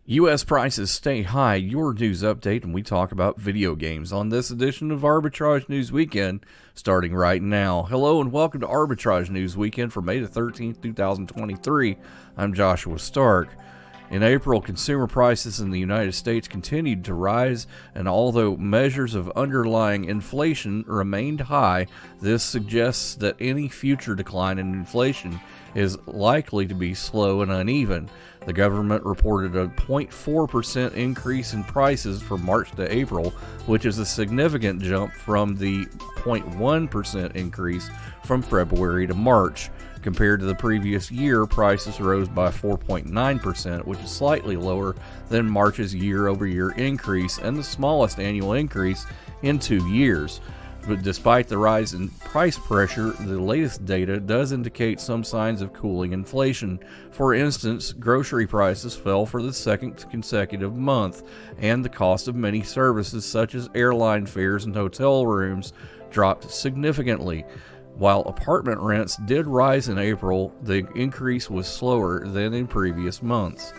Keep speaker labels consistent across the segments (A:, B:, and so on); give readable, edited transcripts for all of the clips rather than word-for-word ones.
A: U.S. prices stay high. Your news update, and we talk about video games on this edition of Arbitrage News Weekend, starting right now. Hello and welcome to Arbitrage News Weekend for May the 13th, 2023. I'm Joshua Stark. In April, consumer prices in the United States continued to rise, and although measures of underlying inflation remained high, this suggests that any future decline in inflation is likely to be slow and uneven. The government reported a 0.4% increase in prices from March to April, which is a significant jump from the 0.1% increase from February to March. Compared to the previous year, prices rose by 4.9%, which is slightly lower than March's year-over-year increase and the smallest annual increase in 2 years. But despite the rise in price pressure, the latest data does indicate some signs of cooling inflation. For instance, grocery prices fell for the second consecutive month, and the cost of many services such as airline fares and hotel rooms dropped significantly. While apartment rents did rise in April, the increase was slower than in previous months.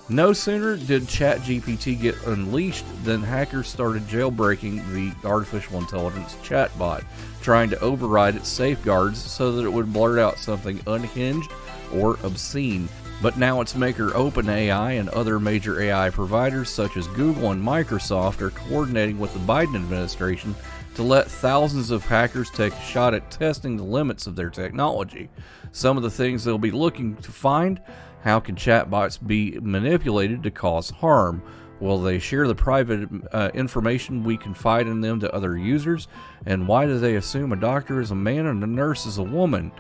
A: No sooner did ChatGPT get unleashed than hackers started jailbreaking the artificial intelligence chatbot, trying to override its safeguards so that it would blurt out something unhinged or obscene. But now its maker OpenAI and other major AI providers such as Google and Microsoft are coordinating with the Biden administration to let thousands of hackers take a shot at testing the limits of their technology. Some of the things they'll be looking to find: how can chatbots be manipulated to cause harm? Will they share the private information we confide in them to other users? And why do they assume a doctor is a man and a nurse is a woman?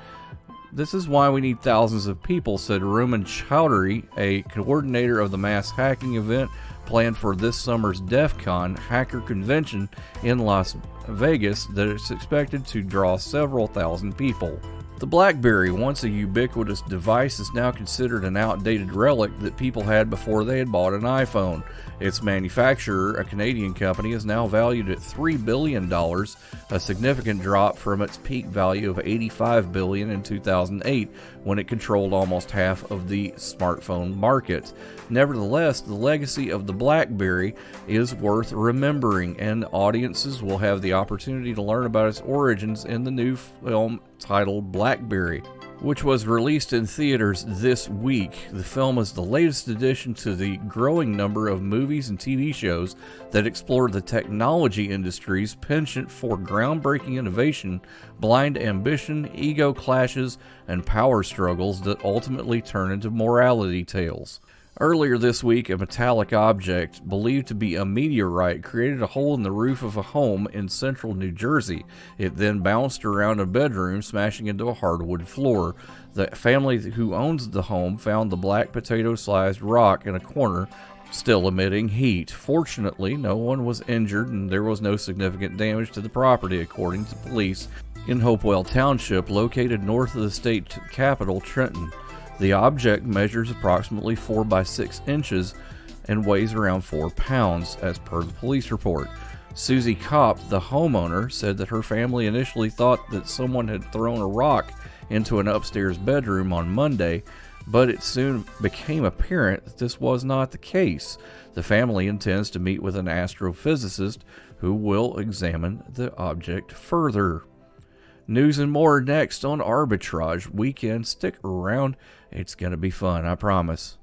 A: This is why we need thousands of people, said Roman Chowdhury, a coordinator of the mass hacking event planned for this summer's DEF CON hacker convention in Las Vegas that is expected to draw several thousand people. The BlackBerry, once a ubiquitous device, is now considered an outdated relic that people had before they had bought an iPhone. Its manufacturer, a Canadian company, is now valued at $3 billion, a significant drop from its peak value of $85 billion in 2008, when it controlled almost half of the smartphone market. Nevertheless, the legacy of the BlackBerry is worth remembering, and audiences will have the opportunity to learn about its origins in the new film titled BlackBerry, which was released in theaters this week. The film is the latest addition to the growing number of movies and TV shows that explore the technology industry's penchant for groundbreaking innovation, blind ambition, ego clashes, and power struggles that ultimately turn into morality tales. Earlier this week, a metallic object believed to be a meteorite created a hole in the roof of a home in central New Jersey. It then bounced around a bedroom, smashing into a hardwood floor. The family who owns the home found the black potato-sized rock in a corner, still emitting heat. Fortunately, no one was injured and there was no significant damage to the property, according to police in Hopewell Township, located north of the state capital, Trenton. The object measures approximately 4 by 6 inches and weighs around 4 pounds, as per the police report. Susie Kopp, the homeowner, said that her family initially thought that someone had thrown a rock into an upstairs bedroom on Monday, but it soon became apparent that this was not the case. The family intends to meet with an astrophysicist who will examine the object further. News and more next on Arbitrage Weekend. Stick around. It's going to be fun, I promise.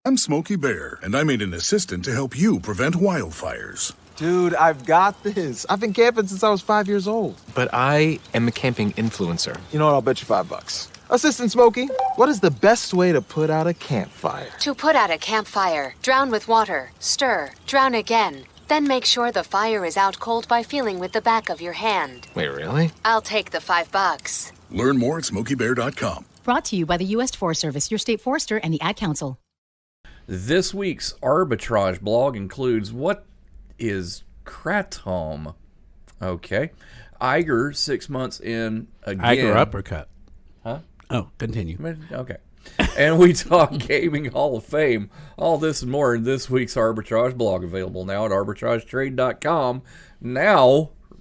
B: I'm Smokey Bear, and I made an assistant to help you prevent wildfires.
C: Dude, I've got this. I've been camping since I was 5 years old.
D: But I am a camping influencer.
C: You know what? I'll bet you $5. Assistant Smokey, what is the best way to put out a campfire?
E: To put out a campfire, drown with water, stir, drown again. Then make sure the fire is out cold by feeling with the back of your hand.
D: Wait, really?
E: I'll take the $5.
B: Learn more at SmokeyBear.com.
F: Brought to you by the U.S. Forest Service, your state forester, and the Ad Council.
A: This week's Arbitrage blog includes what is kratom. Okay. Iger, 6 months in again.
G: Iger uppercut.
A: Huh?
G: Oh, continue.
A: Okay. And we talk Gaming Hall of Fame. All this and more in this week's Arbitrage blog, available now at arbitragetrade.com.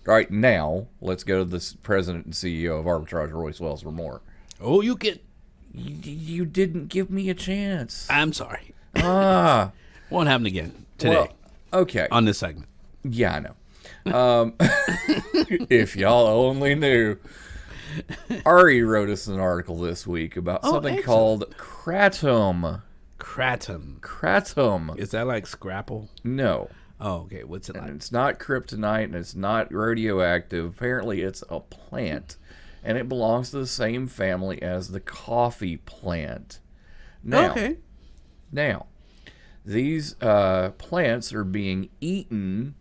A: Right now, let's go to the president and CEO of Arbitrage, Royce Wells, for more.
G: Oh, you get...
A: You didn't give me a chance.
G: I'm sorry. Won't happen again today
A: Well, okay.
G: on this segment.
A: Yeah, I know. If y'all only knew. Ari wrote us an article this week about something
G: excellent.
A: called kratom.
G: Kratom.
A: Kratom.
G: Is that like Scrapple?
A: No.
G: Oh, okay. What's it
A: And
G: like?
A: it's not kryptonite and it's not radioactive. Apparently, it's a plant. And it belongs to the same family as the coffee plant. Now, these plants are being eaten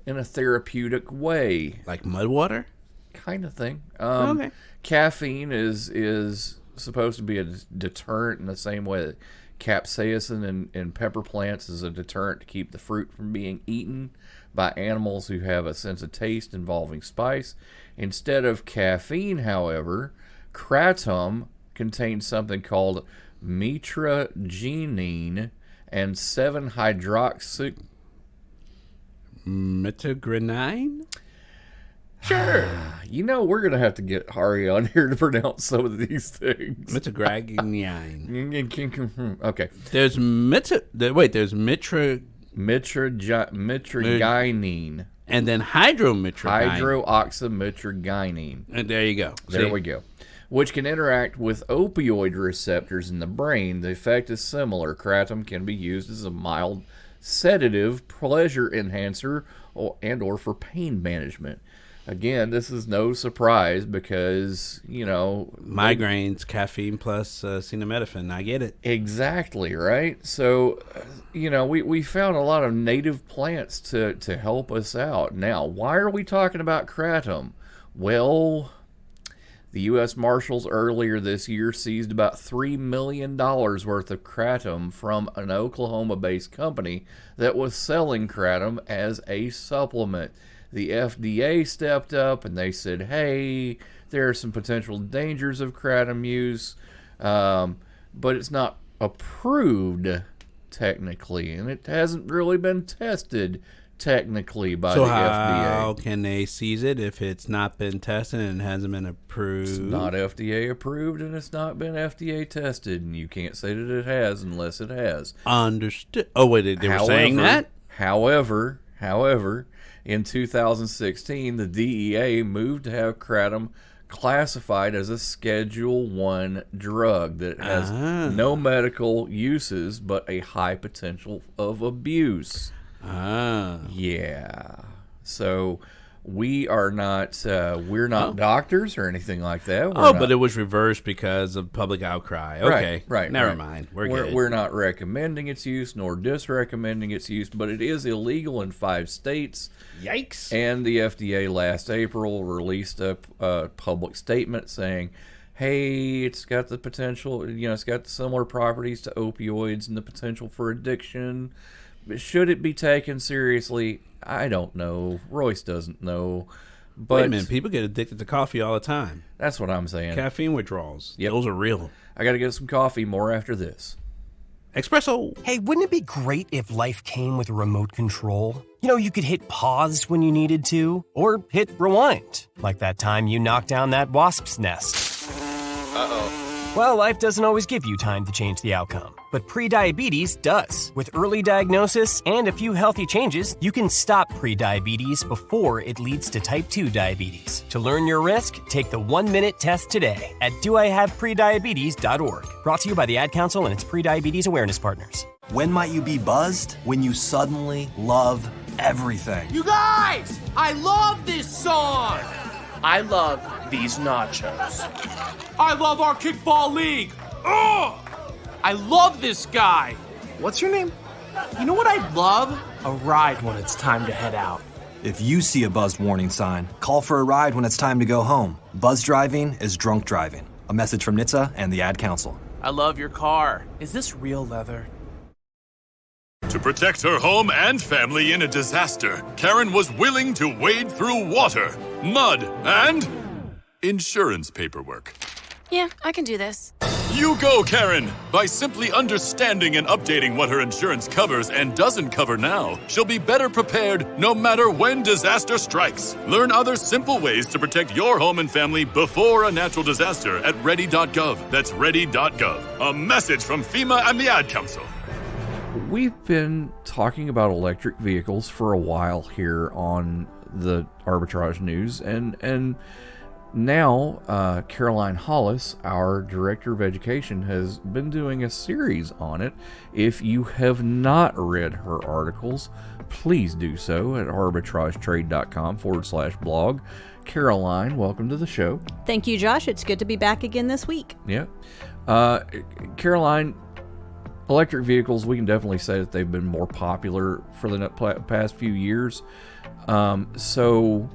A: in a therapeutic way.
G: Like mud water?
A: Kind of thing.
G: Okay.
A: Caffeine is supposed to be a deterrent in the same way that capsaicin in pepper plants is a deterrent to keep the fruit from being eaten by animals who have a sense of taste involving spice. Instead of caffeine, however, kratom contains something called mitragynine and 7-hydroxy.
G: Metagrenine? Sure.
A: You know, we're going to have to get Hari on here to pronounce some of these things.
G: Metagrenine.
A: Okay.
G: There's
A: Mitragynine.
G: and then hydromitragynine.
A: Hydroxymitragynine.
G: And there you go.
A: There
G: See?
A: we go. Which can interact with opioid receptors in the brain. The effect is similar. Kratom can be used as a mild sedative, pleasure enhancer, or for pain management. Again, this is no surprise because, you know...
G: Migraines, caffeine plus acetaminophen. I get it.
A: Exactly, right? So, you know, we found a lot of native plants to help us out. Now, why are we talking about kratom? Well, the U.S. Marshals earlier this year seized about $3 million worth of kratom from an Oklahoma-based company that was selling kratom as a supplement. The FDA stepped up and they said, hey, there are some potential dangers of kratom use, but it's not approved technically, and it hasn't really been tested technically by the FDA.
G: So how can they seize it if it's not been tested and hasn't been approved?
A: It's not FDA approved and it's not been FDA tested, and you can't say that it has unless it has.
G: Understood. Oh, wait, they were saying that?
A: However, in 2016, the DEA moved to have kratom classified as a Schedule 1 drug that has no medical uses but a high potential of abuse. Yeah. So we are not, we're not doctors or anything like that.
G: But it was reversed because of public outcry. Okay.
A: Right.
G: Never mind. We're good.
A: We're not recommending its use nor disrecommending its use, but it is illegal in 5 states.
G: Yikes.
A: And the FDA last April released a public statement saying, hey, it's got the potential, it's got similar properties to opioids and the potential for addiction. Should it be taken seriously? I don't know. Royce doesn't know. But
G: Wait a minute. People get addicted to coffee all the time.
A: That's what I'm saying.
G: Caffeine withdrawals.
A: Yep.
G: Those are real.
A: I got to get some coffee. More after this.
G: Espresso.
H: Hey, wouldn't it be great if life came with a remote control? You know, you could hit pause when you needed to, or hit rewind, like that time you knocked down that wasp's nest. Uh-oh. Well, life doesn't always give you time to change the outcome, but prediabetes does. With early diagnosis and a few healthy changes, you can stop prediabetes before it leads to type 2 diabetes. To learn your risk, take the 1-minute test today at doihaveprediabetes.org. Brought to you by the Ad Council and its prediabetes awareness partners.
I: When might you be buzzed? When you suddenly love everything.
J: You guys, I love this song. I love these nachos. I love our kickball league. Ugh! I love this guy. What's your name? You know what I'd love? A ride when it's time to head out.
I: If you see a buzzed warning sign, call for a ride when it's time to go home. Buzz driving is drunk driving. A message from NHTSA and the Ad Council.
J: I love your car. Is this real leather?
K: To protect her home and family in a disaster, Karen was willing to wade through water, mud, and insurance paperwork.
L: Yeah, I can do this.
K: You go, Karen! By simply understanding and updating what her insurance covers and doesn't cover now, she'll be better prepared no matter when disaster strikes. Learn other simple ways to protect your home and family before a natural disaster at ready.gov. That's ready.gov. A message from FEMA and the Ad Council.
A: we've been talking about electric vehicles for a while here on the Arbitrage News, and now Caroline Hollis, our Director of Education, has been doing a series on it. If you have not read her articles, please do so at arbitragetrade.com/blog. Caroline, welcome to the show.
M: Thank you, Josh. It's good to be back again this week.
A: Yeah. Caroline, electric vehicles, we can definitely say that they've been more popular for the past few years. So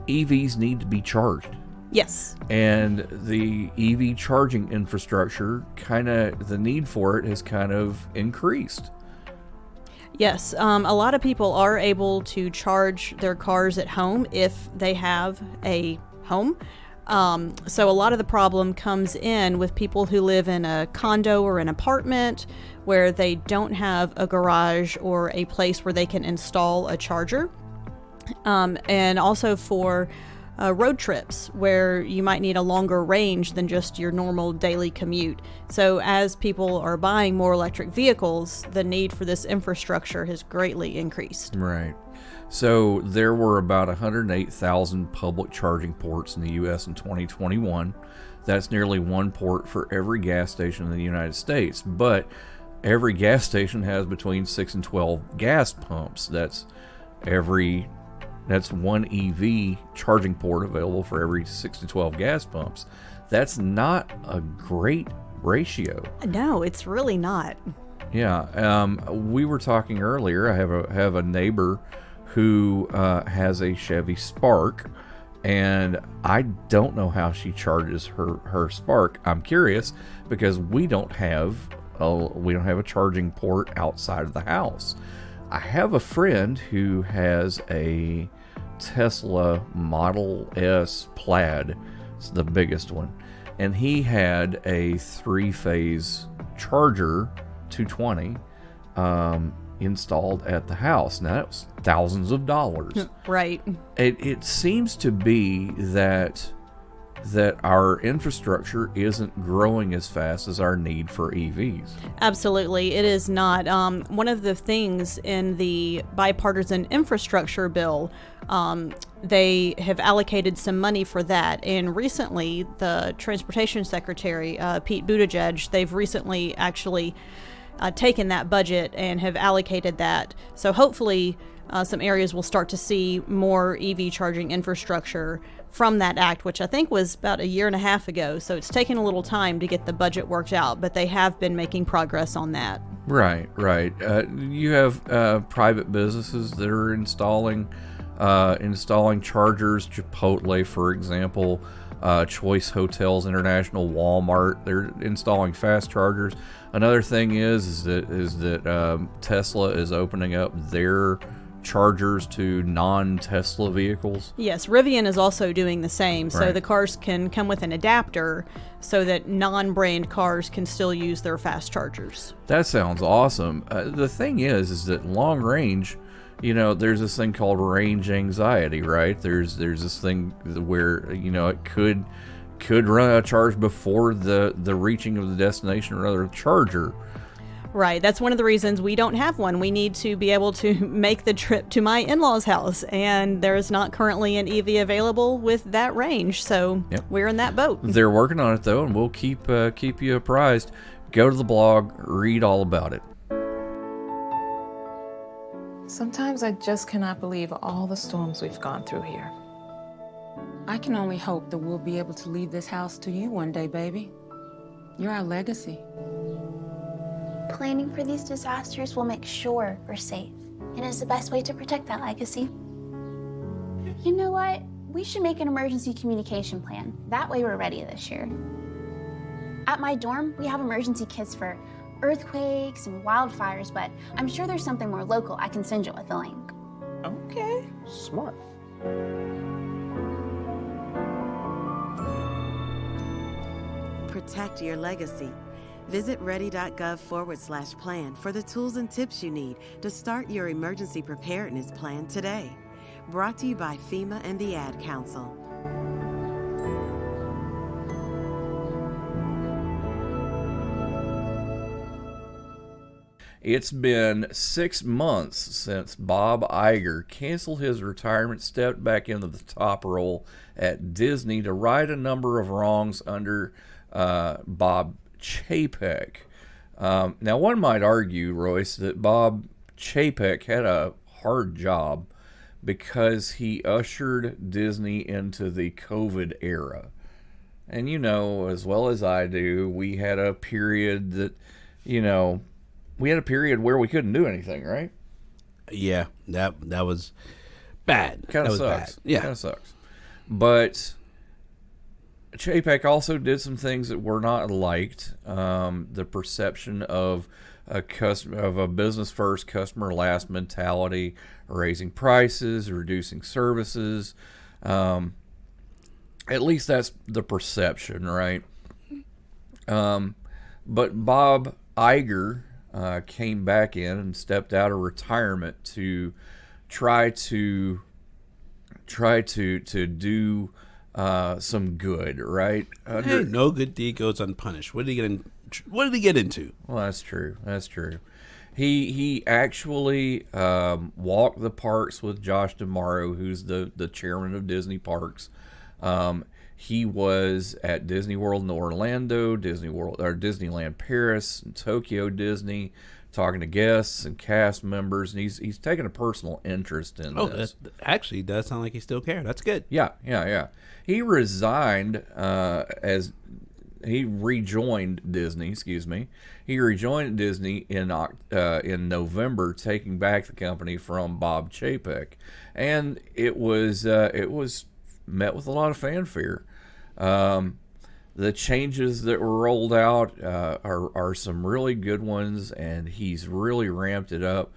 A: EVs need to be charged.
M: Yes.
A: And the EV charging infrastructure, the need for it has kind of increased.
M: Yes, a lot of people are able to charge their cars at home if they have a home. So a lot of the problem comes in with people who live in a condo or an apartment where they don't have a garage or a place where they can install a charger. And also for road trips where you might need a longer range than just your normal daily commute. So as people are buying more electric vehicles, the need for this infrastructure has greatly increased.
A: Right. So there were about 108,000 public charging ports in the U.S. in 2021. That's nearly one port for every gas station in the United States. But every gas station has between 6 and 12 gas pumps. That's one EV charging port available for every 6 to 12 gas pumps. That's not a great ratio.
M: No, it's really not.
A: Yeah. We were talking earlier. I have a neighbor who has a Chevy Spark, and I don't know how she charges her Spark. I'm curious because we don't have a charging port outside of the house. I have a friend who has a Tesla Model S Plaid. It's the biggest one, and he had a 3-phase charger 220 installed at the house. Now that was thousands of dollars.
M: Right.
A: It seems to be that our infrastructure isn't growing as fast as our need for EVs.
M: Absolutely, it is not. One of the things in the bipartisan infrastructure bill, they have allocated some money for that. And recently, the Transportation Secretary, Pete Buttigieg, they've recently actually taken that budget and have allocated that. So hopefully some areas will start to see more EV charging infrastructure from that act, which I think was about a year and a half ago. So it's taken a little time to get the budget worked out, but they have been making progress on that.
A: Right. You have private businesses that are installing chargers. Chipotle, for example, Choice Hotels International, Walmart, they're installing fast chargers. Another thing is that Tesla is opening up their chargers to non-Tesla vehicles.
M: Yes, Rivian is also doing the same. So
A: Right.
M: the cars can come with an adapter so that non-brand cars can still use their fast chargers.
A: That sounds awesome. The thing is that long range, there's this thing called range anxiety, right? There's this thing where, it could run out of charge before the reaching of the destination or other charger.
M: Right. That's one of the reasons we don't have one. We need to be able to make the trip to my in-laws' house, and there is not currently an EV available with that range. So
A: Yep.
M: we're in that boat.
A: They're working on it though, and we'll keep you apprised. Go to the blog, read all about it.
N: Sometimes I just cannot believe all the storms we've gone through here.
O: I can only hope that we'll be able to leave this house to you one day, baby. You're our legacy.
P: Planning for these disasters will make sure we're safe, and is the best way to protect that legacy. You know what? We should make an emergency communication plan. That way we're ready this year. At my dorm, we have emergency kits for earthquakes and wildfires, but I'm sure there's something more local. I can send you with a link.
C: Okay, smart.
Q: Protect your legacy. Visit ready.gov/plan for the tools and tips you need to start your emergency preparedness plan today. Brought to you by FEMA and the Ad Council.
A: It's been 6 months since Bob Iger canceled his retirement, stepped back into the top role at Disney to right a number of wrongs under Bob Chapek. Now, one might argue, Royce, that Bob Chapek had a hard job because he ushered Disney into the COVID era. And you know, as well as I do, we had a period that, where we couldn't do anything, right?
G: Yeah, that was bad.
A: Kind of sucks.
G: Bad. Yeah.
A: Kind of sucks. But Chapek also did some things that were not liked. The perception of a business first, customer last mentality, raising prices, reducing services. At least that's the perception, right? But Bob Iger came back in and stepped out of retirement to try to do some good, right?
G: Hey, no good deed goes unpunished. What did he get into?
A: Well, that's true. He actually walked the parks with Josh D'Amaro, who's the chairman of Disney Parks. He was at Disney World in Orlando, Disneyland Paris, and Tokyo Disney, talking to guests and cast members, and he's taken a personal interest in this.
G: Actually, does sound like he still cares. That's good.
A: Yeah. He resigned as he rejoined Disney. He rejoined Disney in November, taking back the company from Bob Chapek, and it was met with a lot of fanfare. The changes that were rolled out are some really good ones, and he's really ramped it up.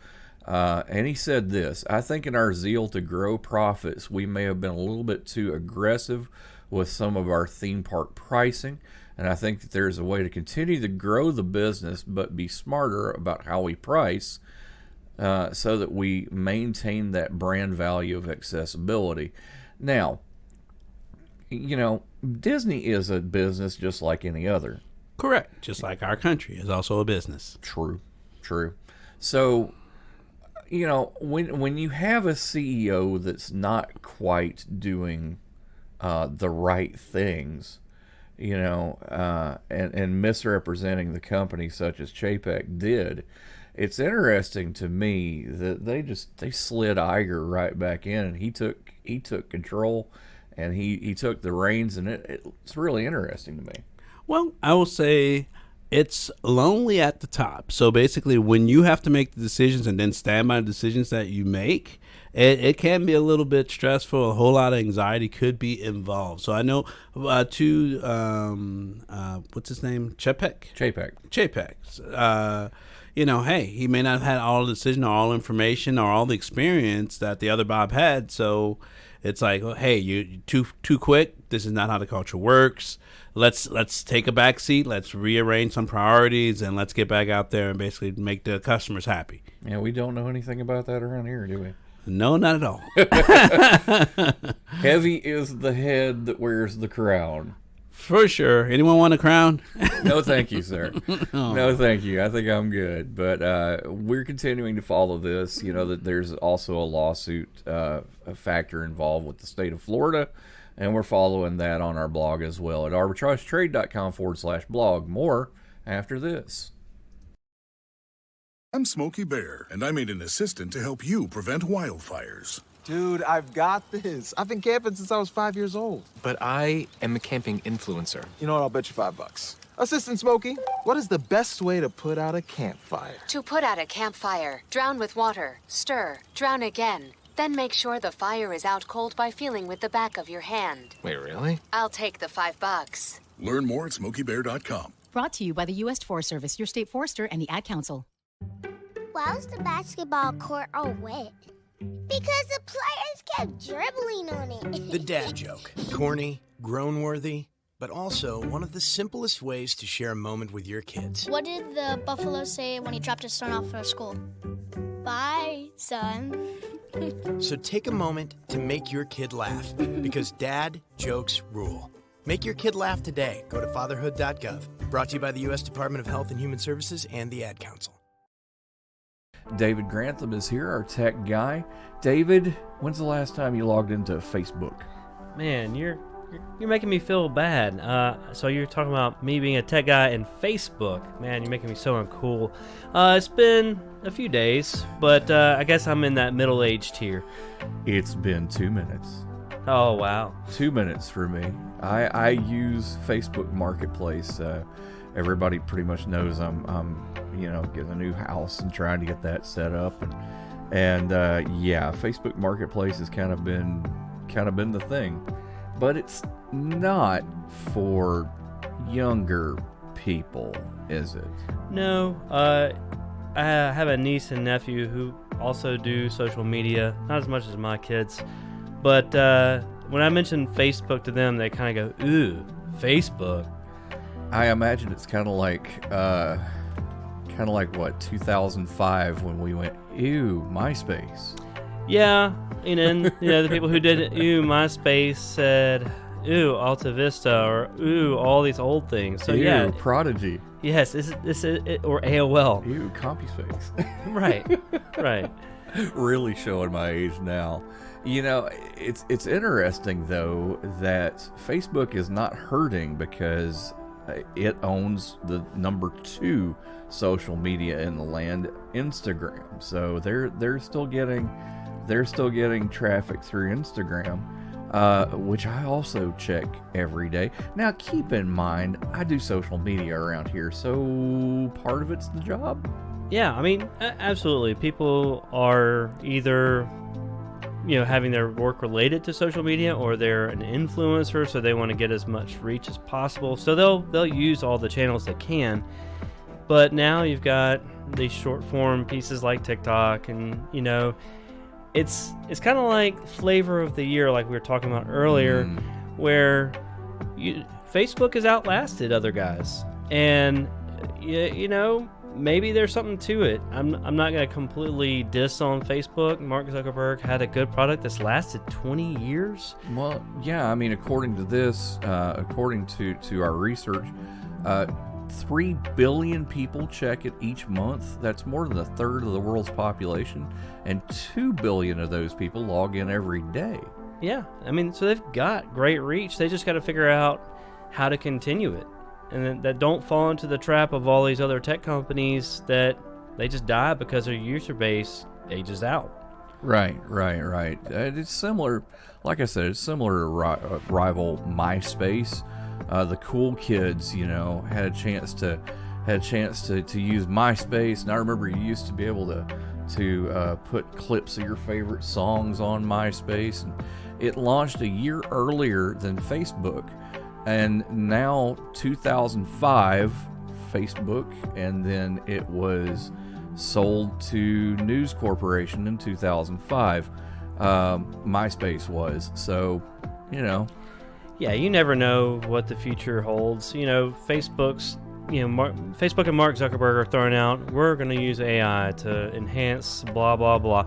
A: And he said this: I think in our zeal to grow profits, we may have been a little bit too aggressive with some of our theme park pricing. And I think that there's a way to continue to grow the business, but be smarter about how we price so that we maintain that brand value of accessibility. Now, Disney is a business just like any other.
G: Correct. Just like our country is also a business.
A: True. So, when you have a CEO that's not quite doing the right things, and misrepresenting the company such as Chapek did, it's interesting to me that they slid Iger right back in, and he took control. And he took the reins, and it's really interesting to me.
G: Well, I will say it's lonely at the top. So basically, when you have to make the decisions and then stand by the decisions that you make, it can be a little bit stressful. A whole lot of anxiety could be involved. So I know what's his name? Chapek. Hey, he may not have had all the decision or all information or all the experience that the other Bob had. So it's like, hey, you too quick. This is not how the culture works. Let's take a back seat. Let's rearrange some priorities, and let's get back out there and basically make the customers happy.
A: Yeah, we don't know anything about that around here, do we?
G: No, not at all.
A: Heavy is the head that wears the crown.
G: For sure. Anyone want a crown?
A: No, thank you, sir. No, thank you. I think I'm good. But we're continuing to follow this. That there's also a lawsuit a factor involved with the state of Florida, and we're following that on our blog as well at arbitragetrade.com/blog. More after this.
B: I'm Smokey Bear, and I made an assistant to help you prevent wildfires.
C: Dude, I've got this. I've been camping since I was 5 years old.
D: But I am a camping influencer.
C: You know what? I'll bet you $5. Assistant Smokey, what is the best way to put out a campfire?
E: To put out a campfire, drown with water, stir, drown again. Then make sure the fire is out cold by feeling with the back of your hand.
D: Wait, really?
E: I'll take the $5.
B: Learn more at SmokeyBear.com.
F: Brought to you by the U.S. Forest Service, your state forester, and the Ad Council.
R: Why was the basketball court all wet? Because the players kept dribbling on it.
S: The dad joke. Corny, groan-worthy, but also one of the simplest ways to share a moment with your kids.
R: What did the buffalo say when he dropped his son off for school? Bye, son.
S: So take a moment to make your kid laugh, because dad jokes rule. Make your kid laugh today. Go to fatherhood.gov. Brought to you by the U.S. Department of Health and Human Services and the Ad Council.
A: David Grantham is here, our tech guy. David, when's the last time you logged into Facebook?
T: Man, you're making me feel bad. So you're talking about me being a tech guy in Facebook. Man, you're making me so uncool. It's been a few days, but I guess I'm in that middle-aged tier.
A: It's been 2 minutes.
T: Oh, wow.
A: 2 minutes for me. I use Facebook Marketplace. Everybody pretty much knows I'm getting a new house and trying to get that set up, and yeah, Facebook Marketplace has kind of been the thing, but it's not for younger people, is it?
T: No. I have a niece and nephew who also do social media, not as much as my kids, but when I mention Facebook to them, they kind of go, "Ooh, Facebook."
A: I imagine it's kind of like what, 2005 when we went, "Ew, MySpace."
T: Yeah, and then the people who did "Ew, MySpace" said, "Ooh, Alta Vista," or "Ooh, all these old things." So
A: Ew,
T: yeah,
A: Prodigy.
T: Yes, this or AOL.
A: Ew, CompuSpace.
T: Right.
A: Really showing my age now. It's interesting though that Facebook is not hurting because it owns the number 2 social media in the land, Instagram. So they're still getting traffic through Instagram, which I also check every day. Now keep in mind, I do social media around here, so part of it's the job.
T: Yeah, I mean, absolutely. People are either having their work related to social media, or they're an influencer, so they want to get as much reach as possible. So they'll use all the channels they can. But now you've got these short form pieces like TikTok, and it's kind of like flavor of the year, like we were talking about earlier, where Facebook has outlasted other guys, and maybe there's something to it. I'm not going to completely diss on Facebook. Mark Zuckerberg had a good product that's lasted 20 years.
A: Well, yeah, I mean, according to this, according to our research, 3 billion people check it each month. That's more than a third of the world's population, and 2 billion of those people log in every day.
T: Yeah, I mean, so they've got great reach. They just got to figure out how to continue it. And that don't fall into the trap of all these other tech companies that they just die because their user base ages out.
A: Right. It's similar, like I said, it's similar to rival MySpace. The cool kids, had a chance to use MySpace, and I remember you used to be able to put clips of your favorite songs on MySpace, and it launched a year earlier than Facebook. And now 2005, Facebook, and then it was sold to News Corporation in 2005. MySpace was. So,
T: Yeah, you never know what the future holds. Facebook and Mark Zuckerberg are throwing out, we're going to use AI to enhance blah, blah, blah.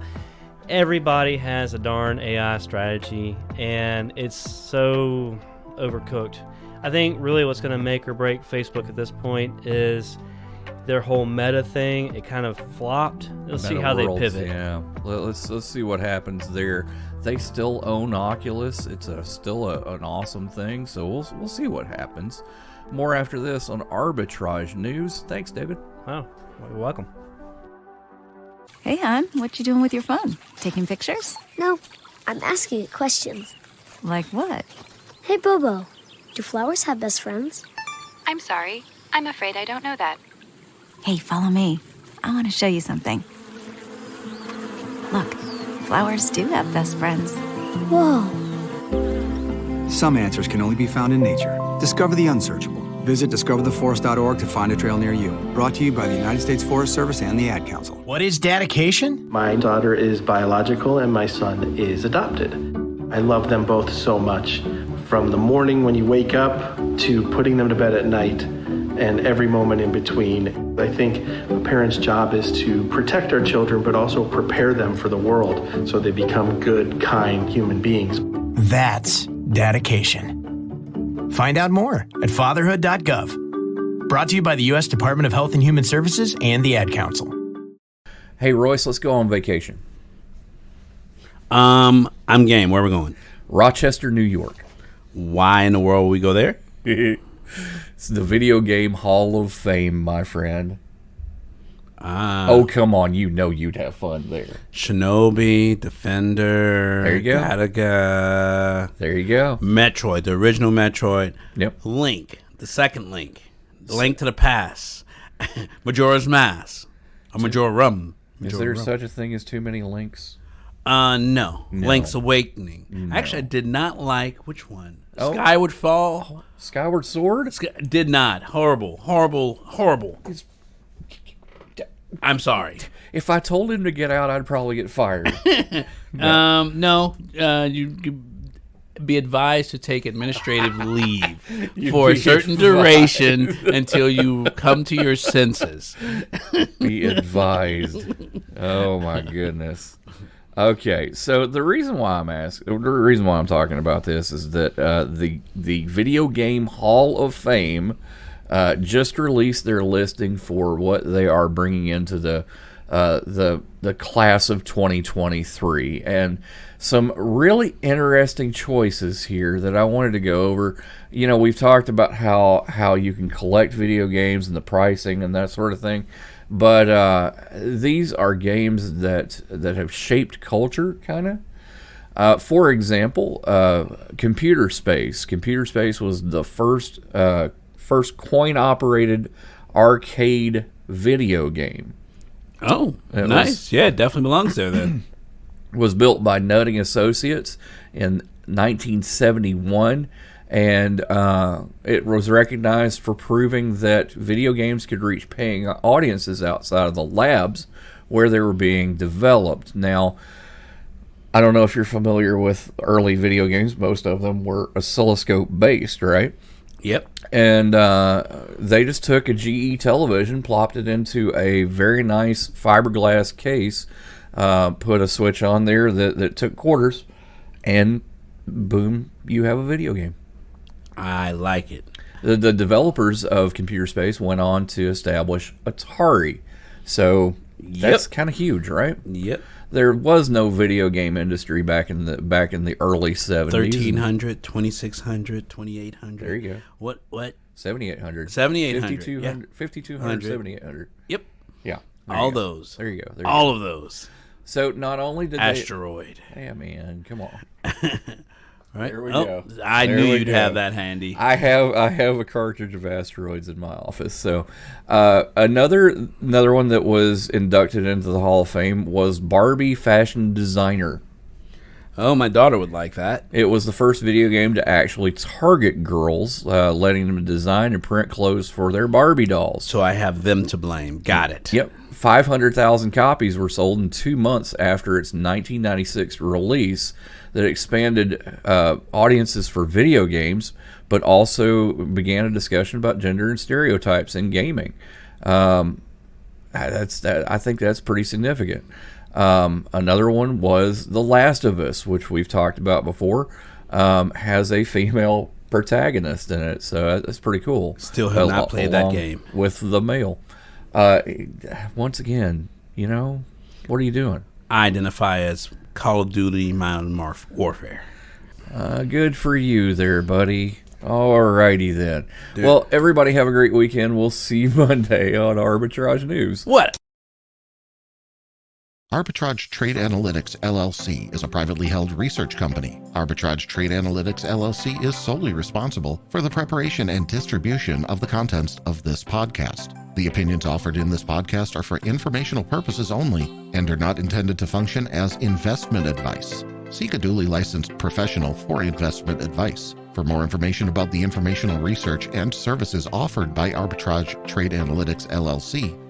T: Everybody has a darn AI strategy, and it's so overcooked. I think really what's going to make or break Facebook at this point is their whole Meta thing. It kind of flopped. Let's see how they pivot.
A: Yeah, let's see what happens there. They still own Oculus. It's still an awesome thing. So we'll see what happens. More after this on Arbitrage News. Thanks, David.
T: Wow, you're welcome.
U: Hey, hon, what you doing with your phone? Taking pictures?
R: No, I'm asking it questions.
U: Like what?
R: Hey, Bobo, do flowers have best friends?
V: I'm sorry. I'm afraid I don't know that.
U: Hey, follow me. I want to show you something. Look, flowers do have best friends.
R: Whoa.
W: Some answers can only be found in nature. Discover the unsearchable. Visit discovertheforest.org to find a trail near you. Brought to you by the United States Forest Service and the Ad Council.
X: What is dedication?
Y: My daughter is biological and my son is adopted. I love them both so much. From the morning when you wake up to putting them to bed at night and every moment in between. I think a parent's job is to protect our children, but also prepare them for the world so they become good, kind human beings.
X: That's dedication. Find out more at fatherhood.gov. Brought to you by the U.S. Department of Health and Human Services and the Ad Council.
A: Hey, Royce, let's go on vacation.
G: I'm game. Where are we going?
A: Rochester, New York.
G: Why in the world would we go there?
A: It's the Video Game Hall of Fame, my friend. Oh, come on. You know you'd have fun there.
G: Shinobi, Defender.
A: There you go.
G: Galaga.
A: There you go.
G: Metroid, the original Metroid.
A: Yep.
G: Link, the second Link. The Link to the Past. Majora's Mask. Or Majora Rum.
A: Is there such a thing as too many links?
G: No. Link's Awakening.
A: No.
G: Actually, I did not like, which one?
A: Oh.
G: Skyward Fall?
A: Skyward Sword?
G: Did not. Horrible. I'm sorry.
A: If I told him to get out, I'd probably get fired.
G: No. You be advised to take administrative leave for a certain duration until you come to your senses.
A: Be advised. Oh my goodness. Okay, so the reason why I'm talking about this is that the Video Game Hall of Fame just released their listing for what they are bringing into the class of 2023, and some really interesting choices here that I wanted to go over. You know, we've talked about how you can collect video games and the pricing and that sort of thing, but these are games that have shaped culture, kind of. For example, Computer Space. Computer Space was the first coin-operated arcade video game.
G: Oh, nice. Yeah, it definitely belongs there then.
A: Was built by Nutting Associates in 1971, and it was recognized for proving that video games could reach paying audiences outside of the labs where they were being developed. Now, I don't know if you're familiar with early video games. Most of them were oscilloscope-based, right?
G: Yep.
A: And they just took a GE television, plopped it into a very nice fiberglass case, put a switch on there that took quarters, and boom, you have a video game.
G: I like it.
A: The developers of Computer Space went on to establish Atari. So that's kind of huge, right?
G: Yep.
A: There was no video game industry back in the early 70s.
G: 1300, 2600, 2800.
A: There you go.
G: What?
A: 7800.
G: 7800.
A: 5200, 7800.
G: Yep.
A: Yeah.
G: All those.
A: There you go.
G: All of those.
A: So not only did
G: Asteroid.
A: Yeah, man, come on.
G: Right.
A: There we go.
G: I knew you'd have that handy.
A: I have a cartridge of Asteroids in my office. So another one that was inducted into the Hall of Fame was Barbie Fashion Designer.
G: Oh, my daughter would like that.
A: It was the first video game to actually target girls, letting them design and print clothes for their Barbie dolls.
G: So I have them to blame. Got it.
A: Yep. 500,000 copies were sold in 2 months after its 1996 release. That expanded audiences for video games, but also began a discussion about gender and stereotypes in gaming. I think that's pretty significant. Another one was The Last of Us, which we've talked about before, has a female protagonist in it, so that's pretty cool.
G: Still have not played that game.
A: With the male. Once again, you know, what are you doing?
G: I identify as Call of Duty Modern Warfare.
A: Good for you there, buddy. Alrighty then.
G: Dude.
A: Well, everybody have a great weekend. We'll see you Monday on Arbitrage News.
G: What?
H: Arbitrage Trade Analytics, LLC is a privately held research company. Arbitrage Trade Analytics, LLC is solely responsible for the preparation and distribution of the contents of this podcast. The opinions offered in this podcast are for informational purposes only and are not intended to function as investment advice. Seek a duly licensed professional for investment advice. For more information about the informational research and services offered by Arbitrage Trade Analytics, LLC,